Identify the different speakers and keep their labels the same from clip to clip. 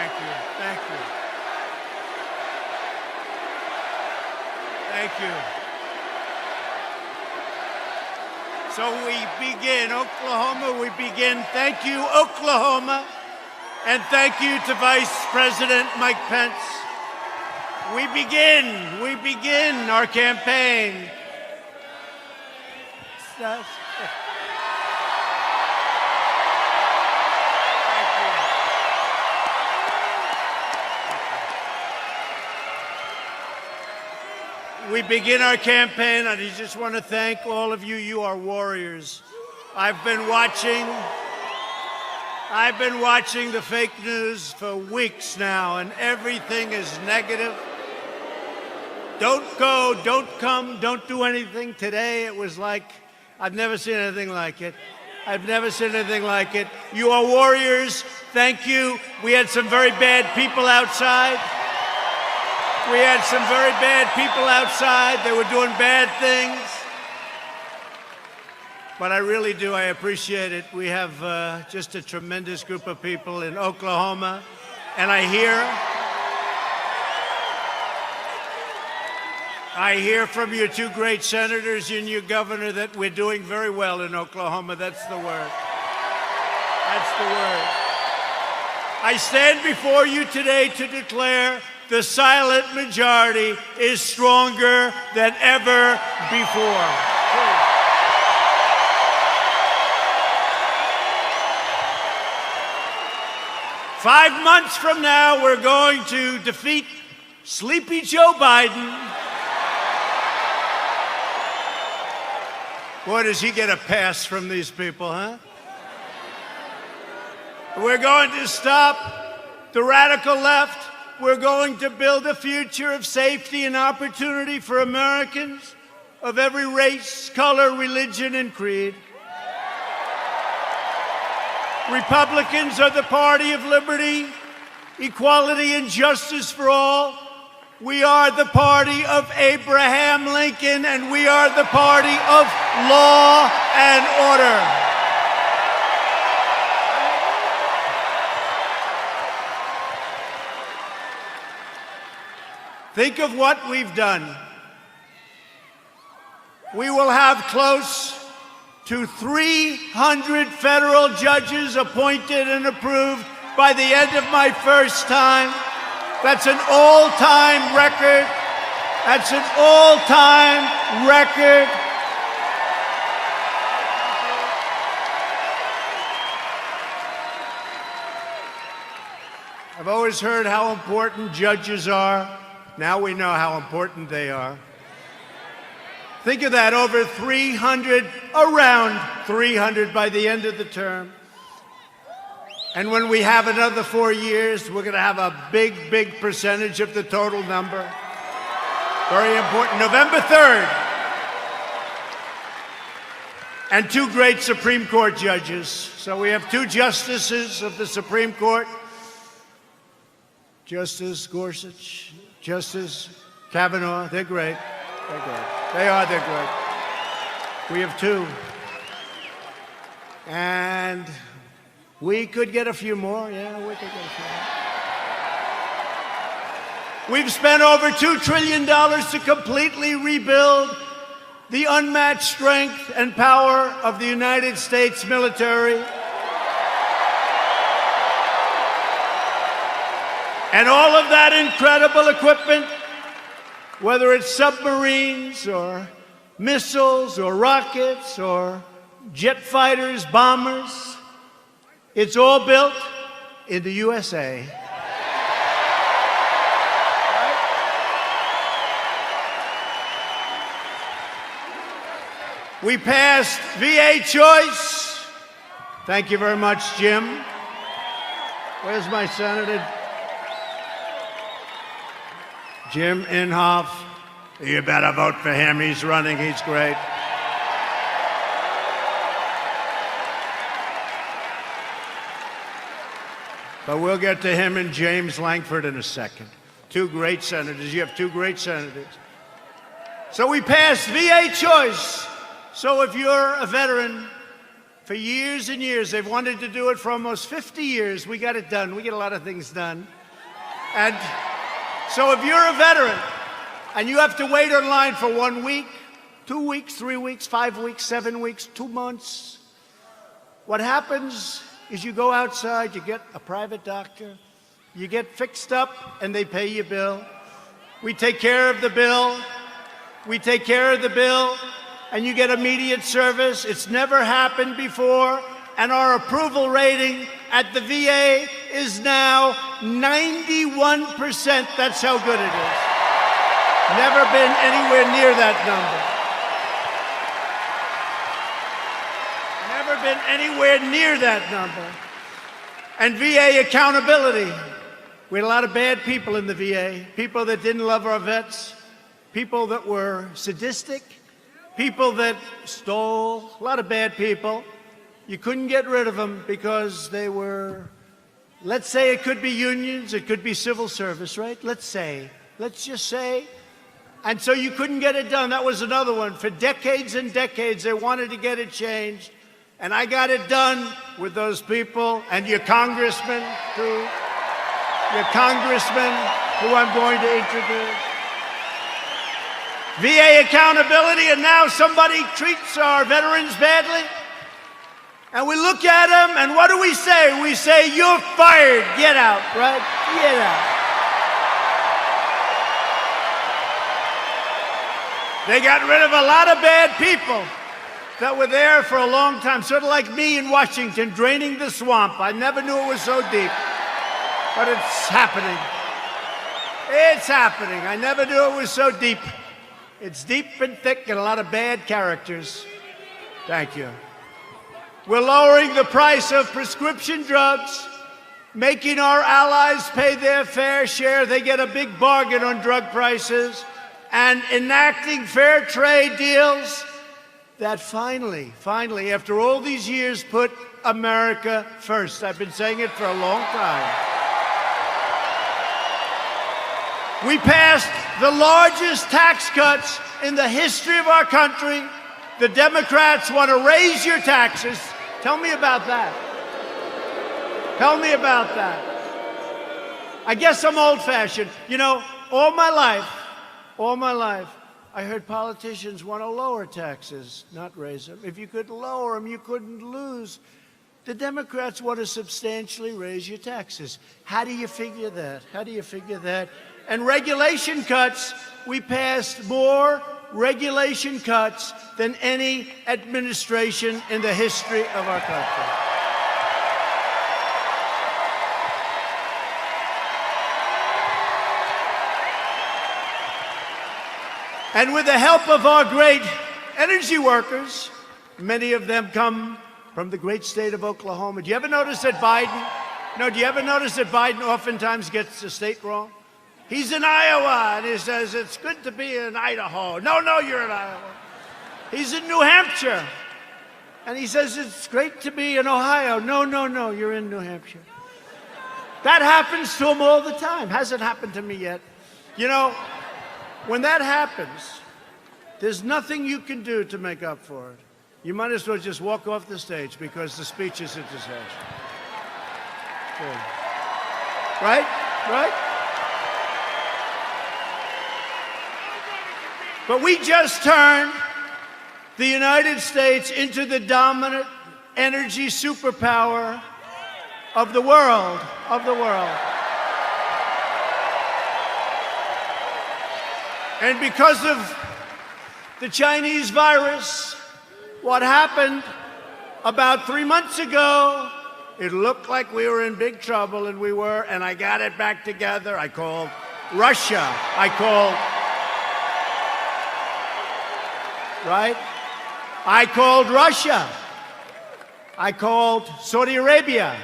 Speaker 1: Thank you. Thank you. Thank you. So we begin, Oklahoma, we begin. Thank you, Oklahoma. And thank you to Vice President Mike Pence. We begin our campaign. We begin our campaign, and I just want to thank all of you. You are warriors. I've been watching the fake news for weeks now, and everything is negative. Don't go, don't come, don't do anything. Today it was like, I've never seen anything like it. I've never seen anything like it. You are warriors. Thank you. We had some very bad people outside. We had some very bad people outside. They were doing bad things. But I really do. I appreciate it. We have just a tremendous group of people in Oklahoma. And I hear from your two great senators and your governor that we're doing very well in Oklahoma. That's the word. That's the word. I stand before you today to declare the silent majority is stronger than ever before. 5 months from now, we're going to defeat sleepy Joe Biden. Boy, does he get a pass from these people, huh? We're going to stop the radical left. We're going to build a future of safety and opportunity for Americans of every race, color, religion, and creed. Republicans are the party of liberty, equality, and justice for all. We are the party of Abraham Lincoln, and we are the party of law and order. Think of what we've done. We will have close to 300 federal judges appointed and approved by the end of my first time. That's an all-time record. That's an all-time record. I've always heard how important judges are. Now we know how important they are. Think of that, over 300, around 300 by the end of the term. And when we have another 4 years, we're going to have a big, big percentage of the total number. Very important. November 3rd. And 2 great Supreme Court judges. So we have 2 justices of the Supreme Court. Justice Gorsuch, Justice Kavanaugh, they're great. They're great. They're great. We have 2. And we could get a few more. Yeah, we could get a few more. We've spent over $2 trillion to completely rebuild the unmatched strength and power of the United States military. And all of that incredible equipment, whether it's submarines or missiles or rockets or jet fighters, bombers, it's all built in the USA. We passed VA choice. Thank you very much, Jim. Where's my senator? Jim Inhofe. You better vote for him. He's running. He's great. But we'll get to him and James Lankford in a second. 2 great senators. You have 2 great senators. So we passed VA choice. So if you're a veteran, for years and years. They've wanted to do it for almost 50 years. We got it done. We get a lot of things done. And so if you're a veteran and you have to wait online for 1 week, 2 weeks, 3 weeks, 5 weeks, 7 weeks, 2 months, what happens is you go outside, you get a private doctor, you get fixed up, and they pay your bill. We take care of the bill. We take care of the bill, and you get immediate service. It's never happened before, and our approval rating at the VA is now 91%. That's how good it is. Never been anywhere near that number. Never been anywhere near that number. And VA accountability. We had a lot of bad people in the VA, people that didn't love our vets, people that were sadistic, people that stole, a lot of bad people. You couldn't get rid of them because they were, let's say it could be unions, it could be civil service, right? Let's just say. And so you couldn't get it done. That was another one. For decades and decades, they wanted to get it changed. And I got it done with those people and your congressman, too. Your congressman, who I'm going to introduce. VA accountability, and now somebody treats our veterans badly. And we look at them, and what do we say? We say, you're fired, get out, right? Get out. They got rid of a lot of bad people that were there for a long time, sort of like me in Washington, draining the swamp. I never knew it was so deep, but it's happening. It's happening. I never knew it was so deep. It's deep and thick and a lot of bad characters. Thank you. We're lowering the price of prescription drugs, making our allies pay their fair share. They get a big bargain on drug prices, and enacting fair trade deals that finally, after all these years, put America first. I've been saying it for a long time. We passed the largest tax cuts in the history of our country. The Democrats want to raise your taxes. Tell me about that. Tell me about that. I guess I'm old-fashioned. You know, all my life, I heard politicians want to lower taxes, not raise them. If you could lower them, you couldn't lose. The Democrats want to substantially raise your taxes. How do you figure that? How do you figure that? And regulation cuts, we passed more regulation cuts than any administration in the history of our country. And with the help of our great energy workers, many of them come from the great state of Oklahoma. Do you ever notice that Biden oftentimes gets the state wrong? He's in Iowa, and he says, it's good to be in Idaho. No, you're in Iowa. He's in New Hampshire, and he says, it's great to be in Ohio. No, you're in New Hampshire. That happens to him all the time. Hasn't happened to me yet. You know, when that happens, there's nothing you can do to make up for it. You might as well just walk off the stage because the speech is a disaster. Good. Right? But we just turned the United States into the dominant energy superpower of the world. And because of the Chinese virus, what happened about 3 months ago, it looked like we were in big trouble, and we were, and I got it back together. I called Russia. I called Russia. I called Saudi Arabia.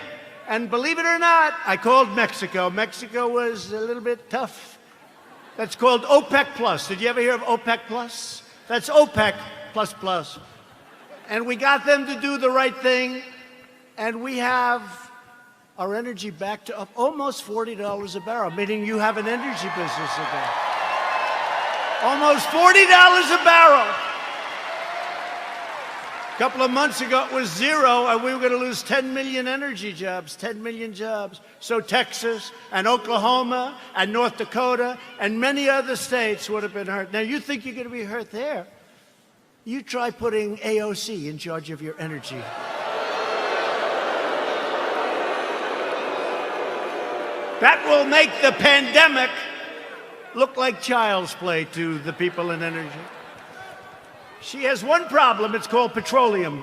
Speaker 1: And believe it or not, I called Mexico. Mexico was a little bit tough. That's called OPEC Plus. Did you ever hear of OPEC Plus? That's OPEC plus plus. And we got them to do the right thing, and we have our energy back to up almost $40 a barrel, meaning you have an energy business again. Almost $40 a barrel. A couple of months ago, it was 0, and we were going to lose 10 million energy jobs, 10 million jobs. So Texas and Oklahoma and North Dakota and many other states would have been hurt. Now, you think you're going to be hurt there? You try putting AOC in charge of your energy. That will make the pandemic look like child's play to the people in energy. She has one problem, it's called petroleum.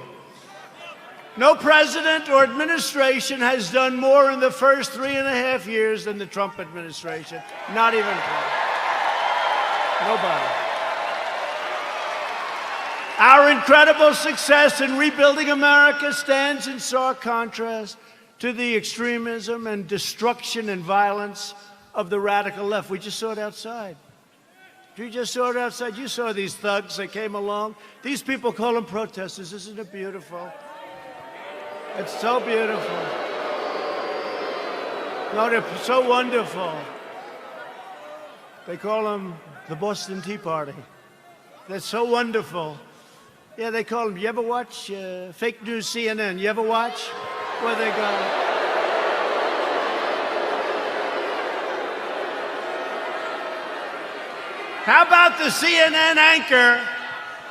Speaker 1: No president or administration has done more in the first 3.5 years than the Trump administration. Not even close. Nobody. Our incredible success in rebuilding America stands in stark contrast to the extremism and destruction and violence of the radical left. We just saw it outside. You just saw it outside. You saw these thugs that came along. These people call them protesters. Isn't it beautiful? It's so beautiful. No, they're so wonderful. They call them the Boston Tea Party. They're so wonderful. Yeah, they call them. You ever watch fake news CNN? You ever watch? Where they go? How about the CNN anchor?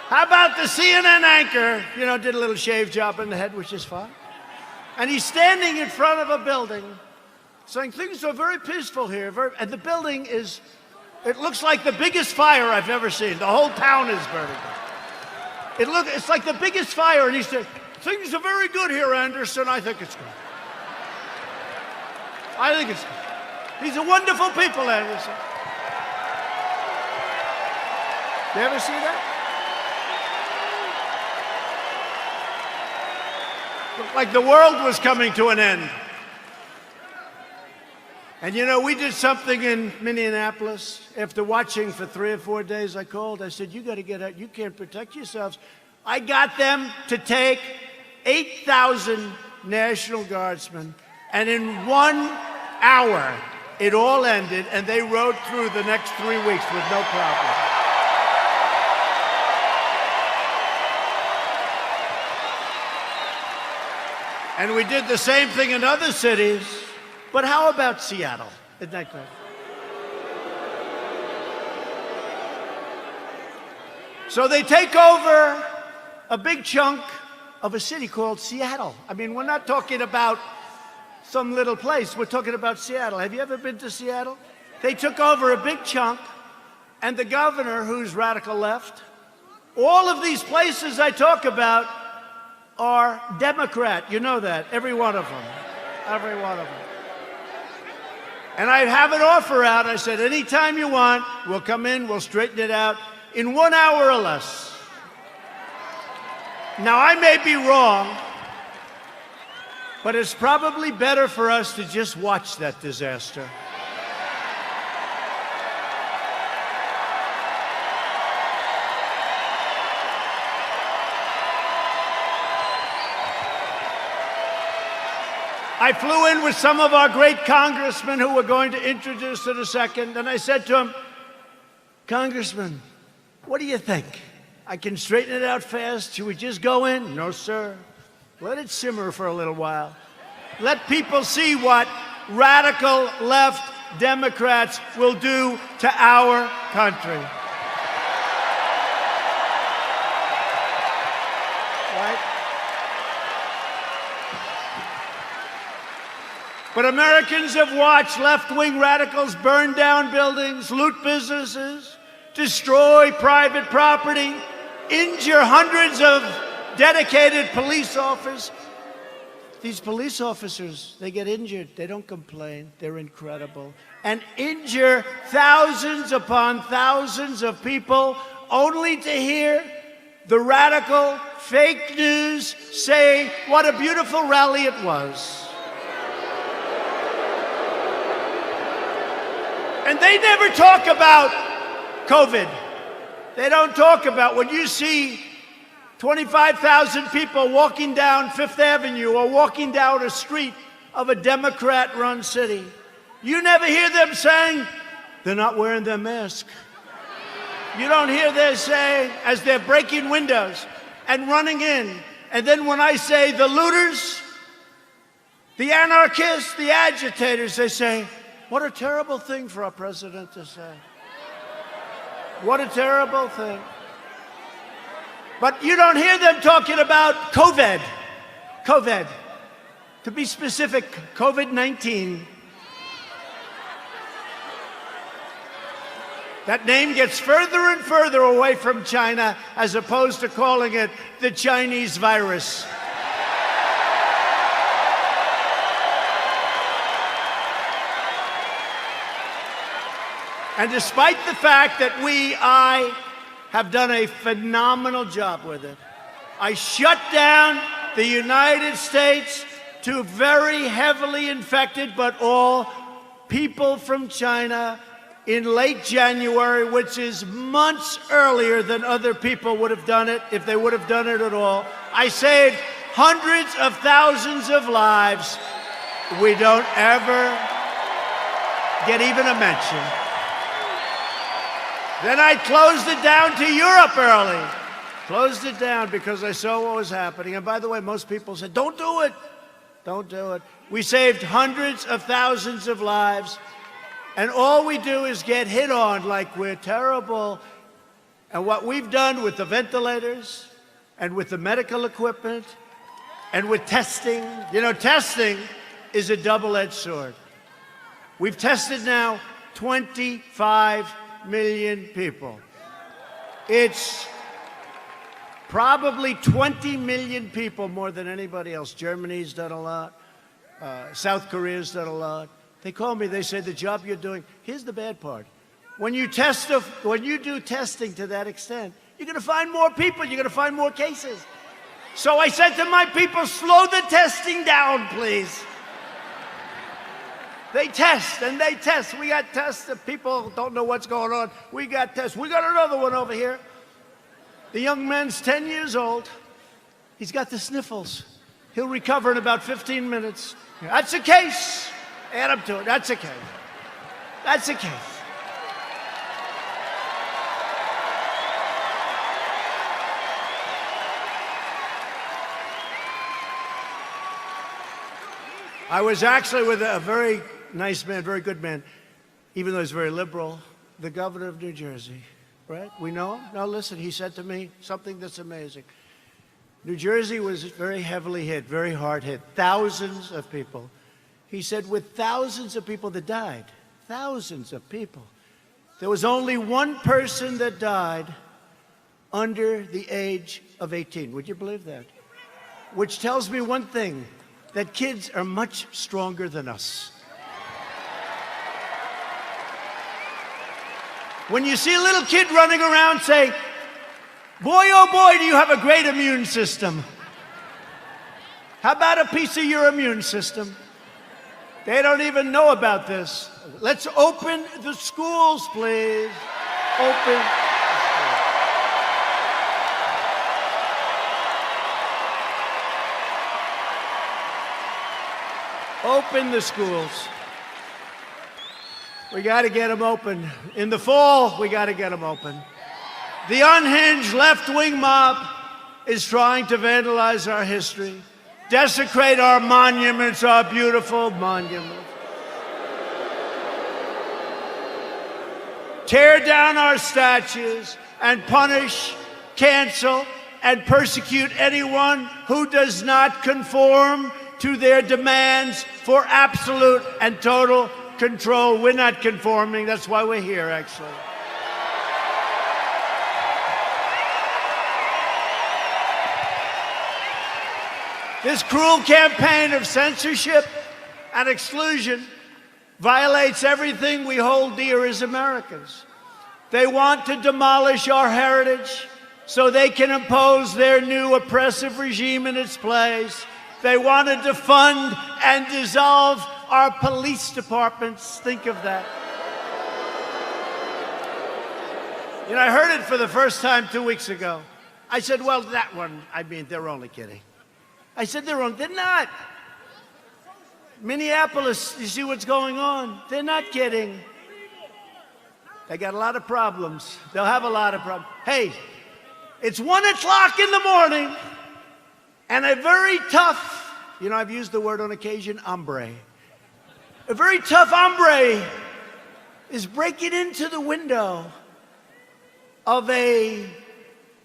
Speaker 1: How about the CNN anchor? You know, did a little shave job in the head, which is fine. And he's standing in front of a building saying, things are very peaceful here. And the building is, it looks like the biggest fire I've ever seen. The whole town is burning. It's like the biggest fire. And he said, things are very good here, Anderson. I think it's good. I think it's good. These are wonderful people, Anderson. You ever see that? Looked like the world was coming to an end. And you know, we did something in Minneapolis. After watching for 3 or 4 days, I called. I said, you got to get out. You can't protect yourselves. I got them to take 8,000 National Guardsmen. And in 1 hour, it all ended. And they rode through the next 3 weeks with no problem. And we did the same thing in other cities. But how about Seattle? Isn't that great? So they take over a big chunk of a city called Seattle. I mean, we're not talking about some little place. We're talking about Seattle. Have you ever been to Seattle? They took over a big chunk, and the governor, who's radical left, all of these places I talk about are Democrat. You know that. Every one of them. Every one of them. And I have an offer out. I said, anytime you want, we'll come in, we'll straighten it out in 1 hour or less. Now, I may be wrong, but it's probably better for us to just watch that disaster. I flew in with some of our great congressmen who we're going to introduce in a second, and I said to him, Congressman, what do you think? I can straighten it out fast. Should we just go in? No, sir. Let it simmer for a little while. Let people see what radical left Democrats will do to our country. Right? But Americans have watched left-wing radicals burn down buildings, loot businesses, destroy private property, injure hundreds of dedicated police officers. These police officers, they get injured. They don't complain. They're incredible. And injure thousands upon thousands of people only to hear the radical fake news say what a beautiful rally it was. And they never talk about COVID. They don't talk about when you see 25,000 people walking down Fifth Avenue or walking down a street of a Democrat-run city. You never hear them saying, they're not wearing their mask. You don't hear them saying, as they're breaking windows and running in And then when I say the looters, the anarchists, the agitators, they say, what a terrible thing for our president to say. What a terrible thing. But you don't hear them talking about COVID. COVID. To be specific, COVID-19. That name gets further and further away from China as opposed to calling it the Chinese virus. And despite the fact that I have done a phenomenal job with it, I shut down the United States to very heavily infected, but all people from China in late January, which is months earlier than other people would have done it, if they would have done it at all. I saved hundreds of thousands of lives. We don't ever get even a mention. Then I closed it down to Europe early. Closed it down because I saw what was happening. And by the way, most people said, don't do it. Don't do it. We saved hundreds of thousands of lives. And all we do is get hit on like we're terrible. And what we've done with the ventilators and with the medical equipment and with testing, you know, testing is a double-edged sword. We've tested now 25 million people. It's probably 20 million people more than anybody else. Germany's done a lot. South Korea's done a lot. They call me, they say, the job you're doing, here's the bad part. When you do testing to that extent, you're going to find more people, you're going to find more cases. So I said to my people, slow the testing down, please. They test and they test. We got tests that people don't know what's going on. We got tests. We got another one over here. The young man's 10 years old. He's got the sniffles. He'll recover in about 15 minutes. That's a case. Add up to it. That's a case. That's a case. I was actually with a very nice man, very good man, even though he's very liberal, the governor of New Jersey, right? We know him? Now listen, he said to me something that's amazing. New Jersey was very heavily hit, very hard hit, thousands of people. He said with thousands of people that died, thousands of people, there was only one person that died under the age of 18. Would you believe that? Which tells me one thing, that kids are much stronger than us. When you see a little kid running around, say, boy, oh boy, do you have a great immune system. How about a piece of your immune system? They don't even know about this. Let's open the schools, please. Open. Open the schools. We got to get them open. In the fall, we got to get them open. The unhinged left-wing mob is trying to vandalize our history, desecrate our monuments, our beautiful monuments, tear down our statues, and punish, cancel, and persecute anyone who does not conform to their demands for absolute and total control. We're not conforming. That's why we're here, actually. This cruel campaign of censorship and exclusion violates everything we hold dear as Americans. They want to demolish our heritage so they can impose their new oppressive regime in its place. They want to defund and dissolve our police departments. Think of that. You know, I heard it for the first time 2 weeks ago. I said, well, that one, I mean, they're only kidding. I said, they're not. Minneapolis, you see what's going on? They're not kidding. They got a lot of problems. They'll have a lot of problems. Hey, it's 1 o'clock in the morning, and a very tough, you know, I've used the word on occasion, hombre. A very tough hombre is breaking into the window of a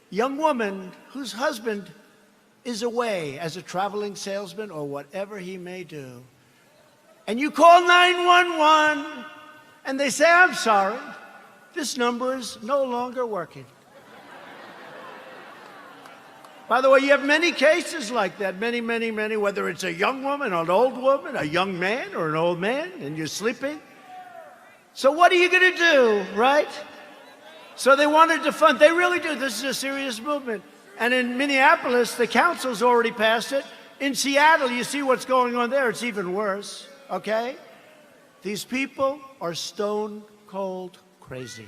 Speaker 1: young woman whose husband is away as a traveling salesman or whatever he may do. And you call 911 and they say, I'm sorry, this number is no longer working. By the way, you have many cases like that, many, whether it's a young woman, an old woman, a young man, or an old man, and you're sleeping. So what are you going to do, right? So they wanted to fund, they really do. This is a serious movement. And in Minneapolis, the council's already passed it. In Seattle, you see what's going on there. It's even worse, okay? These people are stone cold crazy.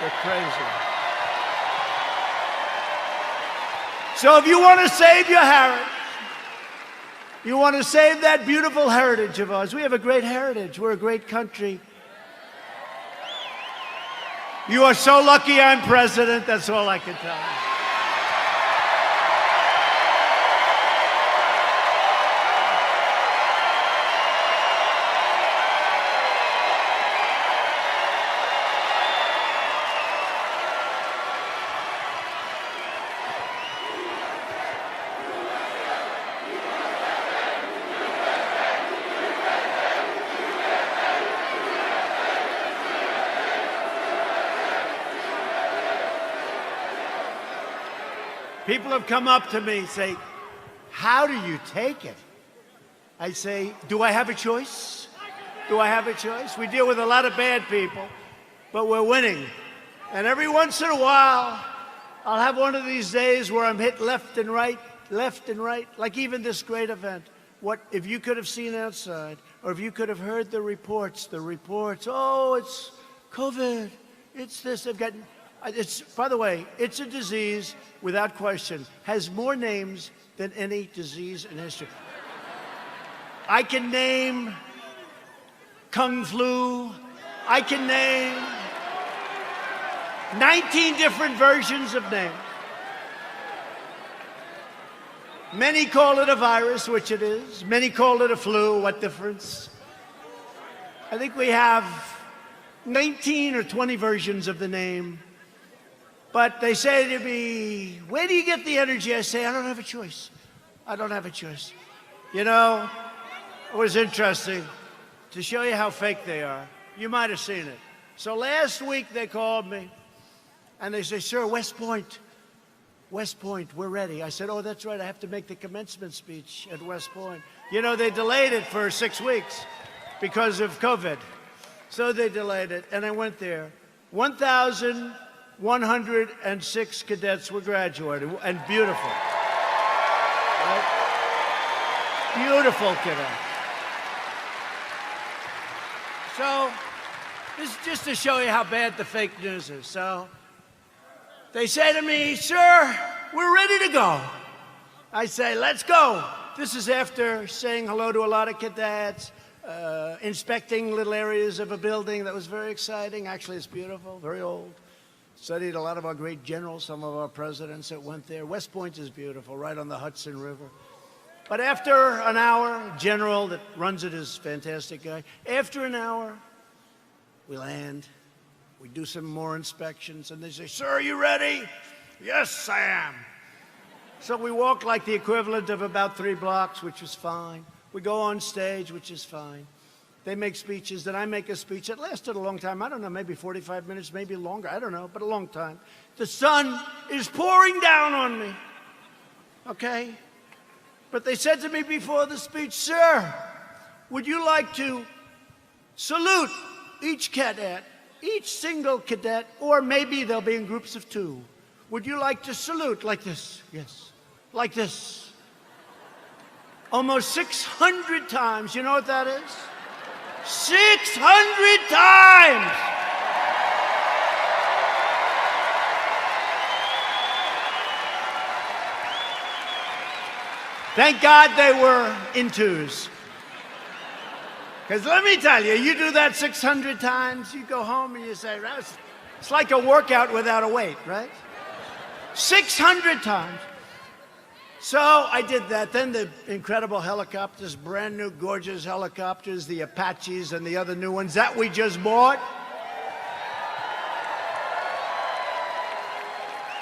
Speaker 1: They're crazy. So if you want to save your heritage, you want to save that beautiful heritage of ours. We have a great heritage. We're a great country. You are so lucky I'm president. That's all I can tell you. People have come up to me and say, how do you take it? I say, do I have a choice? Do I have a choice? We deal with a lot of bad people, but we're winning. And every once in a while, I'll have one of these days where I'm hit left and right, like even this great event. What, if you could have seen outside, or if you could have heard the reports, oh, it's COVID, it's this, they've got... It's, by the way, it's a disease, without question, has more names than any disease in history. I can name Kung Flu. I can name 19 different versions of names. Many call it a virus, which it is. Many call it a flu. What difference? I think we have 19 or 20 versions of the name. But they say to me, where do you get the energy? I say, I don't have a choice. I don't have a choice. You know, it was interesting to show you how fake they are. You might have seen it. So last week they called me and they say, sir, West Point, we're ready. I said, oh, that's right. I have to make the commencement speech at West Point. You know, they delayed it for 6 weeks because of COVID. So they delayed it and I went there. 1,106 cadets were graduating, and beautiful. Right? Beautiful cadets. So, this is just to show you how bad the fake news is. So, they say to me, sir, we're ready to go. I say, let's go. This is after saying hello to a lot of cadets, inspecting little areas of a building that was very exciting. Actually, it's beautiful, very old. Studied a lot of our great generals, some of our presidents that went there. West Point is beautiful, right on the Hudson River. But after an hour, general that runs it is a fantastic guy. After an hour, we land. We do some more inspections, and they say, sir, are you ready? Yes, I am. So we walk like the equivalent of about 3 blocks, which is fine. We go on stage, which is fine. They make speeches, then I make a speech that lasted a long time. I don't know, maybe 45 minutes, maybe longer. I don't know, but a long time. The sun is pouring down on me, okay? But they said to me before the speech, sir, would you like to salute each cadet, each single cadet, or maybe they'll be in groups of 2. Would you like to salute like this? Yes, like this. Almost 600 times. You know what that is? 600 times! Thank God they were in 2s. Because let me tell you, you do that 600 times, you go home and you say, it's like a workout without a weight, right? 600 times. So I did that. Then the incredible helicopters, brand new, gorgeous helicopters, the Apaches and the other new ones that we just bought.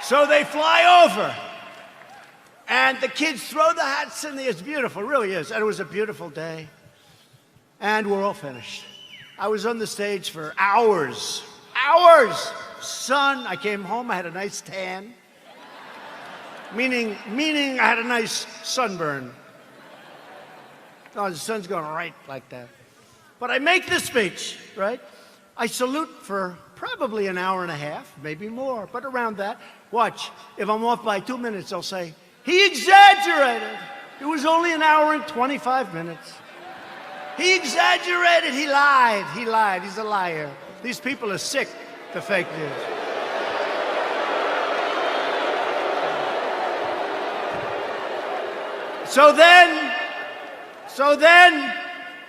Speaker 1: So they fly over. And the kids throw the hats in the air. It's beautiful, it really is. And it was a beautiful day. And we're all finished. I was on the stage for hours. Hours! Sun. I came home, I had a nice tan. Meaning I had a nice sunburn. Oh, the sun's going right like that. But I make the speech, right? I salute for probably an hour and a half, maybe more, but around that. Watch, if I'm off by 2 minutes, I'll say, he exaggerated. It was only an hour and 25 minutes. He exaggerated, he lied, he's a liar. These people are sick, the fake news. So then,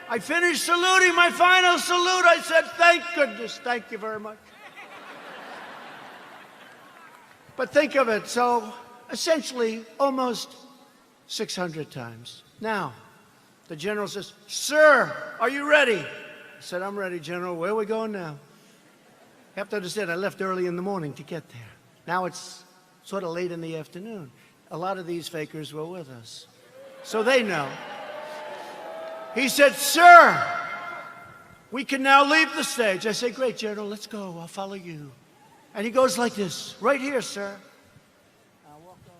Speaker 1: I finished saluting, my final salute. I said, thank goodness, thank you very much. But think of it, so essentially almost 600 times. Now, the general says, sir, are you ready? I said, I'm ready, General. Where are we going now? You have to understand, I left early in the morning to get there. Now it's sort of late in the afternoon. A lot of these fakers were with us. So they know. He said, sir, we can now leave the stage. I said, great, General, let's go. I'll follow you. And he goes like this, right here, sir. I'll walk on.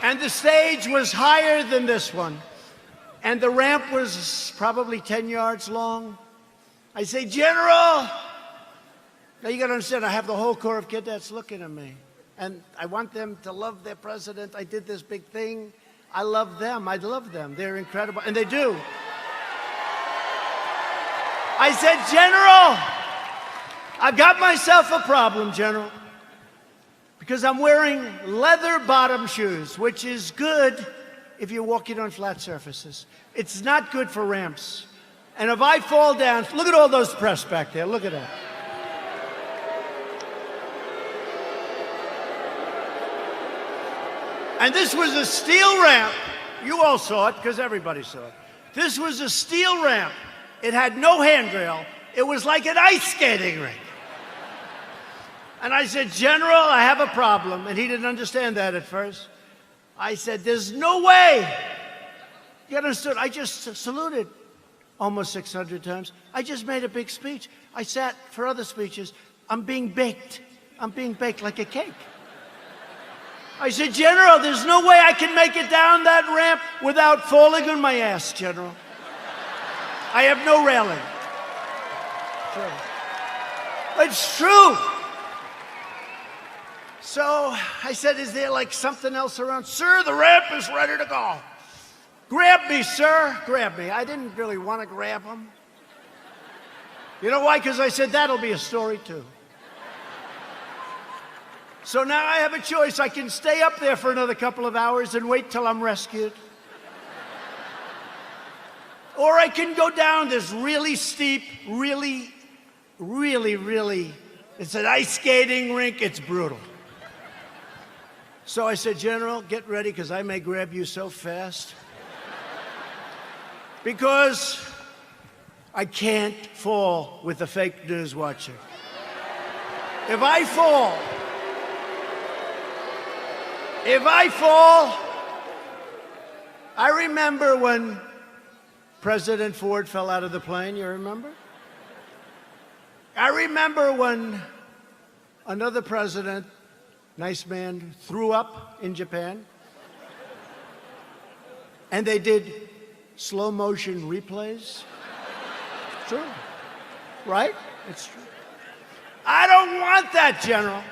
Speaker 1: And the stage was higher than this one. And the ramp was probably 10 yards long. I say, General! Now you gotta understand, I have the whole Corps of Cadets looking at me. And I want them to love their president. I did this big thing. I love them, I love them. They're incredible, and they do. I said, General, I've got myself a problem, General. Because I'm wearing leather bottom shoes, which is good if you're walking on flat surfaces. It's not good for ramps. And if I fall down, look at all those press back there, look at that. And this was a steel ramp. You all saw it, because everybody saw it. This was a steel ramp. It had no handrail. It was like an ice skating rink. And I said, General, I have a problem. And he didn't understand that at first. I said, there's no way. You understood? I just saluted almost 600 times. I just made a big speech. I sat for other speeches. I'm being baked. I'm being baked like a cake. I said, General, there's no way I can make it down that ramp without falling on my ass, General. I have no railing. It's true. So I said, is there like something else around? Sir, the ramp is ready to go. Grab me, sir. Grab me. I didn't really want to grab him. You know why? Because I said, that'll be a story too. So now I have a choice. I can stay up there for another couple of hours and wait till I'm rescued. Or I can go down this really steep, really, it's an ice skating rink. It's brutal. So I said, General, get ready, because I may grab you so fast. Because I can't fall with the fake news watcher. If I fall, I remember when President Ford fell out of the plane, you remember? I remember when another president, nice man, threw up in Japan. And they did slow motion replays. It's true. Right? It's true. I don't want that, General.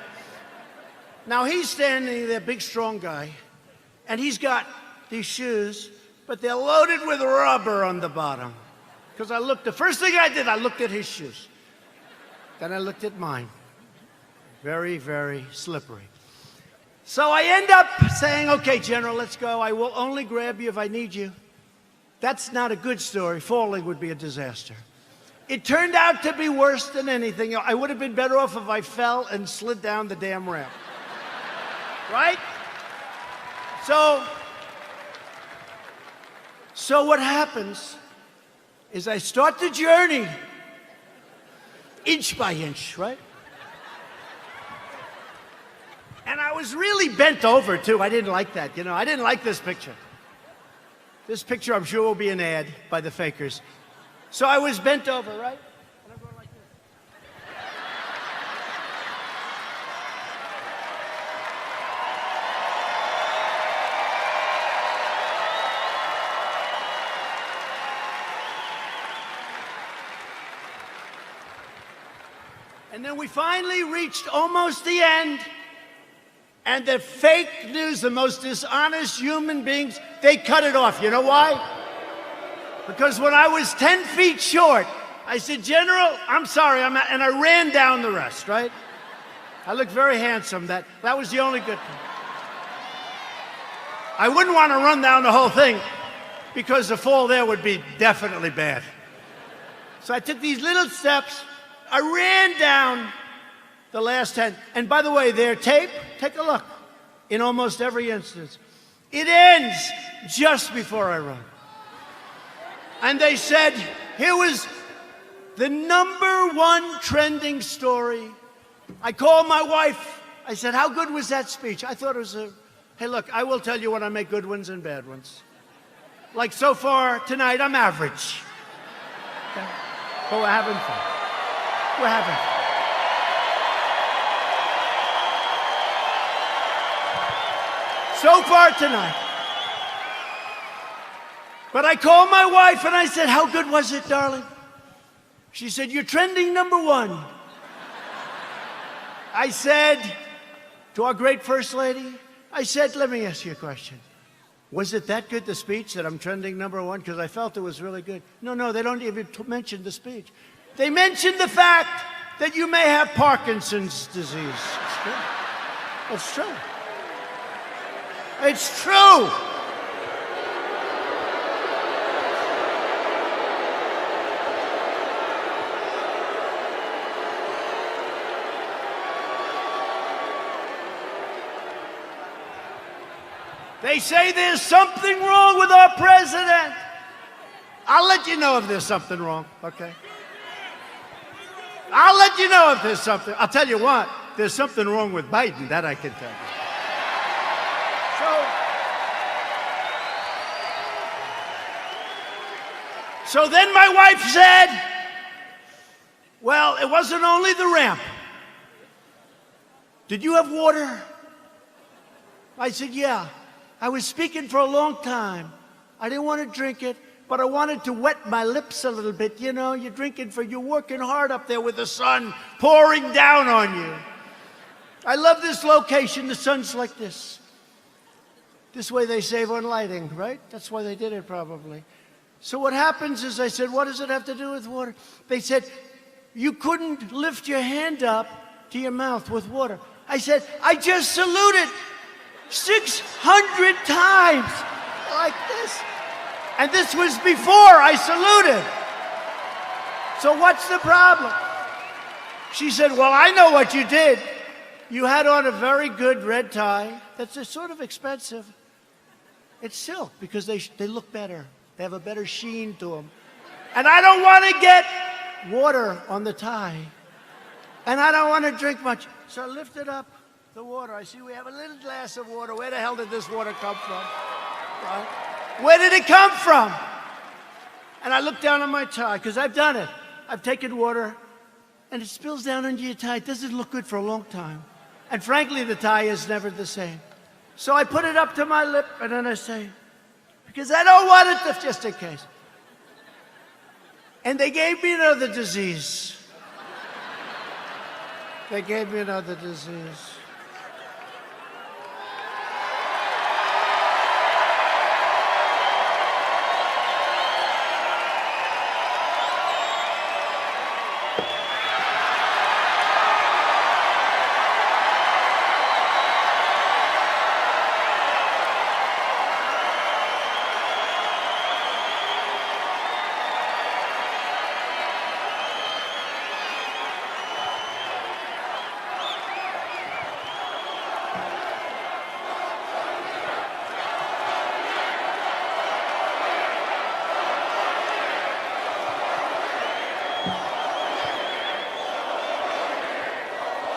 Speaker 1: Now he's standing there, big strong guy, and he's got these shoes, but they're loaded with rubber on the bottom. Because the first thing I did, I looked at his shoes. Then I looked at mine. Very, very slippery. So I end up saying, okay, General, let's go. I will only grab you if I need you. That's not a good story. Falling would be a disaster. It turned out to be worse than anything. I would have been better off if I fell and slid down the damn ramp. Right? So what happens is I start the journey inch by inch, right? And I was really bent over, too. I didn't like that, you know. I didn't like this picture. This picture, I'm sure, will be an ad by the fakers. So I was bent over, right? And I'm going like this. And then we finally reached almost the end. And the fake news, the most dishonest human beings, they cut it off. You know why? Because when I was 10 feet short, I said, General, I'm sorry, and I ran down the rest, right? I looked very handsome. That was the only good thing. I wouldn't want to run down the whole thing because the fall there would be definitely bad. So I took these little steps. I ran down the last 10. And by the way, their tape, take a look. In almost every instance, it ends just before I run. And they said, here was the #1 trending story. I called my wife. I said, how good was that speech? I thought it was hey, look, I will tell you when I make good ones and bad ones. Like so far tonight, I'm average. Okay? But we're having fun. We're having fun. So far tonight. But I called my wife and I said, how good was it, darling? She said, you're trending #1. I said to our great First Lady, I said, let me ask you a question. Was it that good, the speech, that I'm trending #1? Because I felt it was really good. No, they don't even mention the speech. They mentioned the fact that you may have Parkinson's disease. It's true. It's true. It's true. They say there's something wrong with our president. I'll let you know if there's something wrong, okay? I'll let you know if there's something. I'll tell you what, there's something wrong with Biden, that I can tell you. So then my wife said, well, it wasn't only the ramp. Did you have water? I said, yeah. I was speaking for a long time. I didn't want to drink it, but I wanted to wet my lips a little bit. You know, you're working hard up there with the sun pouring down on you. I love this location. The sun's like this. This way they save on lighting, right? That's why they did it probably. So what happens is I said, what does it have to do with water? They said, you couldn't lift your hand up to your mouth with water. I said, I just saluted 600 times like this. And this was before I saluted. So what's the problem? She said, well, I know what you did. You had on a very good red tie. That's sort of expensive. It's silk because they look better. They have a better sheen to them. And I don't want to get water on the tie. And I don't want to drink much. So I lifted up the water. I see we have a little glass of water. Where the hell did this water come from? Right? Where did it come from? And I looked down on my tie, because I've done it. I've taken water, and it spills down into your tie. It doesn't look good for a long time. And frankly, the tie is never the same. So I put it up to my lip, and then I say, because I don't want it to, just in case. And they gave me another disease. They gave me another disease.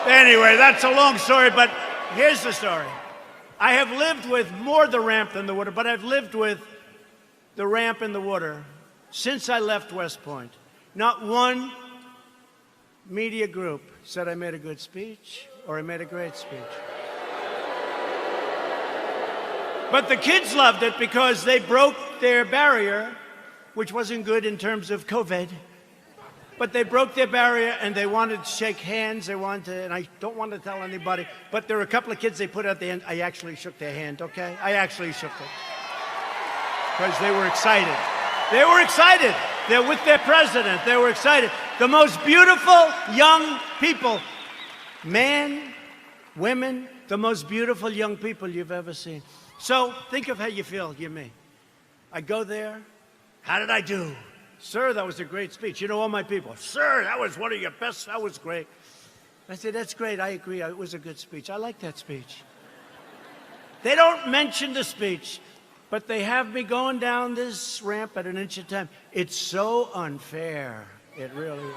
Speaker 1: Anyway, that's a long story, but here's the story. I have lived with more the ramp than the water, but I've lived with the ramp and the water since I left West Point. Not one media group said I made a good speech or I made a great speech. But the kids loved it because they broke their barrier, which wasn't good in terms of COVID. But they broke their barrier and they wanted to shake hands. They wanted to, and I don't want to tell anybody, but there were a couple of kids they put at the end. I actually shook their hand, okay? I actually shook it. Because they were excited. They were excited. They're with their president. They were excited. The most beautiful young people, men, women, the most beautiful young people you've ever seen. So think of how you feel, you me. I go there. How did I do? Sir, that was a great speech. You know, all my people, sir, that was one of your best. That was great. I said, that's great. I agree. It was a good speech. I like that speech. They don't mention the speech, but they have me going down this ramp at an inch at a time. It's so unfair. It really is.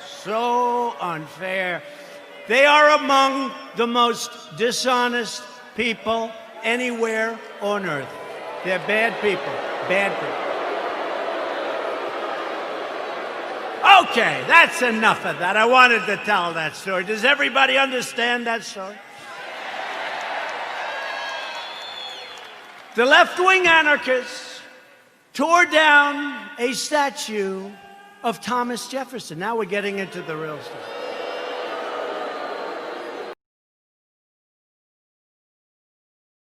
Speaker 1: So unfair. They are among the most dishonest people anywhere on earth. They're bad people. Bad people. Okay, that's enough of that. I wanted to tell that story. Does everybody understand that story? The left-wing anarchists tore down a statue of Thomas Jefferson. Now we're getting into the real stuff.